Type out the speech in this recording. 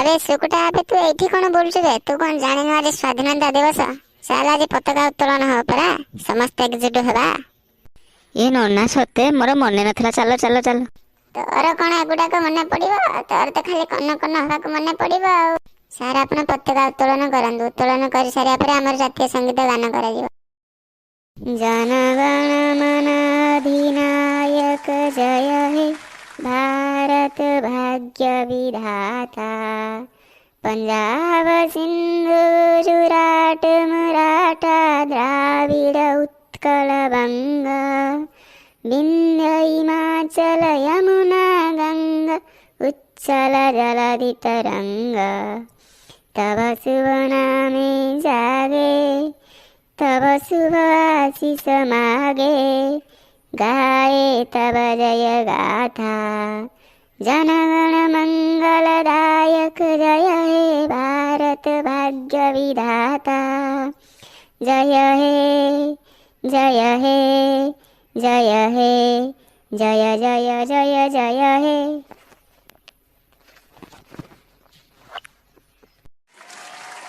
अबे सुकुटा अबे तू एठी कौन बोलछु बे तू कौन जानिनु आज स्वाधीनता दिवस साल आज पताका उत्तोलन हो परा समस्त एकजुट हेबा। ए नन्ना सते मोर मने नथिला चलो चलो चलो। तोर कौन एगुडाक मने पड़िबो तोर तो खाली कन्न कन्न हवाक मने पड़िबो आ सार आपण पताका उत्तोलन करंदु उत्तोलन कर सारिया पर हमर जातीय संगीत गान करा जिवो। जनगण मन अधिनायक जय हे भारत भाग्य विधाता पंजाब सिंधु गुजरात मराठा द्राविड उत्कल बंग विंध्य हिमाचल यमुना गंगा उच्चल जलधि तरंग तव शुभ नामे जागे तव शुभ आशीष मागे गाए तव जय गाथा जनगण मंगलदायक जय हे भारत भाग्य विधाता जय हे जय हे जय हे जय जय जय जय हे।